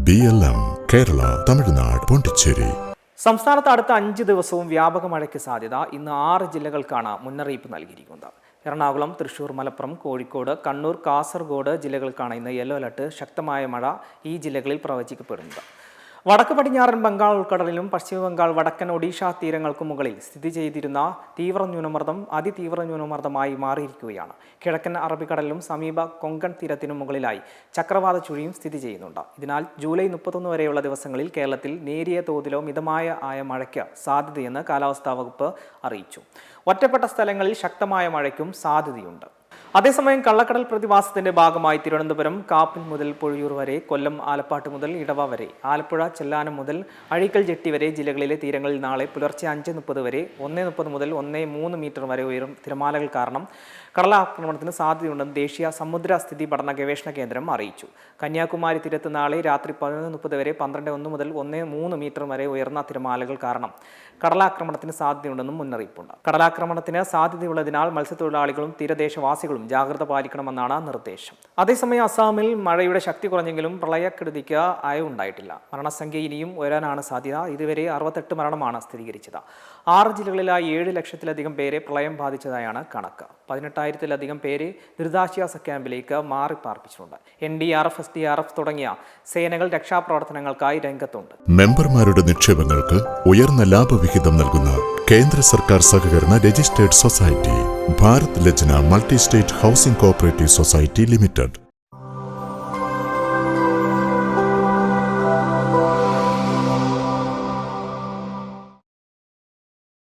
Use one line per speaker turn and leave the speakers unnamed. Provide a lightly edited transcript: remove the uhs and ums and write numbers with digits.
BLM Kerala, Tamil Nadu, Pondicherry.
സംസ്ഥാനത്ത് അടുത്ത 5 ദിവസവും വ്യാപക മഴയ്ക്ക് സാധ്യത. ഇന്ന് 6 ജില്ലകൾക്കാണ് മുന്നറിയിപ്പ് നൽകിയിരിക്കുന്നത്. എറണാകുളം, തൃശൂർ, മലപ്പുറം, കോഴിക്കോട്, കണ്ണൂർ, കാസർഗോഡ് ജില്ലകൾക്കാണ് ഇന്ന് യെല്ലോ അലർട്ട്. ശക്തമായ മഴ ഈ ജില്ലകളിൽ പ്രവചിക്കപ്പെടുന്നത്. വടക്ക് പടിഞ്ഞാറൻ ബംഗാൾ ഉൾക്കടലിലും പശ്ചിമ ബംഗാൾ, വടക്കൻ ഒഡീഷ തീരങ്ങൾക്കും മുകളിൽ സ്ഥിതി ചെയ്തിരുന്ന തീവ്ര ന്യൂനമർദ്ദം അതിതീവ്ര ന്യൂനമർദ്ദമായി മാറിയിരിക്കുകയാണ്. കിഴക്കൻ അറബിക്കടലിലും സമീപ കൊങ്കൺ തീരത്തിനു മുകളിലായി ചക്രവാത ചുഴിയും സ്ഥിതി ചെയ്യുന്നുണ്ട്. ഇതിനാൽ ജൂലൈ 31 വരെയുള്ള ദിവസങ്ങളിൽ കേരളത്തിൽ നേരിയ തോതിലോ മിതമായ മഴയ്ക്ക് സാധ്യതയെന്ന് കാലാവസ്ഥാ വകുപ്പ് അറിയിച്ചു. ഒറ്റപ്പെട്ട സ്ഥലങ്ങളിൽ ശക്തമായ മഴയ്ക്കും സാധ്യതയുണ്ട്. അതേസമയം കള്ളക്കടൽ പ്രതിഭാസത്തിന്റെ ഭാഗമായി തിരുവനന്തപുരം കാപ്പിൽ മുതൽ പൊഴിയൂർ വരെ, കൊല്ലം ആലപ്പാട്ട് മുതൽ ഇടവ വരെ, ആലപ്പുഴ ചെല്ലാനം മുതൽ അഴീക്കൽ ജെട്ടി വരെ ജില്ലകളിലെ തീരങ്ങളിൽ നാളെ പുലർച്ചെ 5:30 വരെ 1:30 മുതൽ 1.3 മീറ്റർ വരെ ഉയരും തിരമാലകൾ കാരണം കടലാക്രമണത്തിന് സാധ്യതയുണ്ടെന്ന് ദേശീയ സമുദ്ര സ്ഥിതി പഠന ഗവേഷണ കേന്ദ്രം അറിയിച്ചു. കന്യാകുമാരി തീരത്ത് നാളെ രാത്രി 11:30 വരെ 12:1 മുതൽ 1.3 മീറ്റർ വരെ ഉയർന്ന തിരമാലകൾ കാരണം കടലാക്രമണത്തിന് സാധ്യതയുണ്ടെന്നും മുന്നറിയിപ്പുണ്ട്. കടലാക്രമണത്തിന് സാധ്യതയുള്ളതിനാൽ മത്സ്യത്തൊഴിലാളികളും തീരദേശവാസികളും ജാഗ്രത പാലിക്കണമെന്നാണ് നിർദ്ദേശം. അതേസമയം അസാമിൽ മഴയുടെ ശക്തി കുറഞ്ഞെങ്കിലും പ്രളയക്കെടുതിക്ക് അയവുണ്ടായിട്ടില്ല. മരണസംഖ്യ ഇനിയും ഉയരാനാണ് സാധ്യത. ഇതുവരെ 68 മരണമാണ് സ്ഥിരീകരിച്ചത്. 6 ജില്ലകളിലായി 7 ലക്ഷത്തിലധികം പേരെ പ്രളയം ബാധിച്ചതായാണ് കണക്ക്. 18,000-ത്തിലധികം പേരെ ദുരിതാശ്വാസ ക്യാമ്പിലേക്ക് മാറിപ്പാർപ്പിച്ചിട്ടുണ്ട്. NDRF, SDRF തുടങ്ങിയ സേനകൾ രക്ഷാപ്രവർത്തനങ്ങൾക്കായി രംഗത്തുണ്ട്.
മെമ്പർമാരുടെ നിക്ഷേപങ്ങൾക്ക് ഉയർന്ന ലാഭവിഹിതം നൽകുന്ന കേന്ദ്ര സർക്കാർ സഹകരണ രജിസ്റ്റേർഡ് സൊസൈറ്റി ഭാരത് ലജ്ന multi state housing cooperative society limited.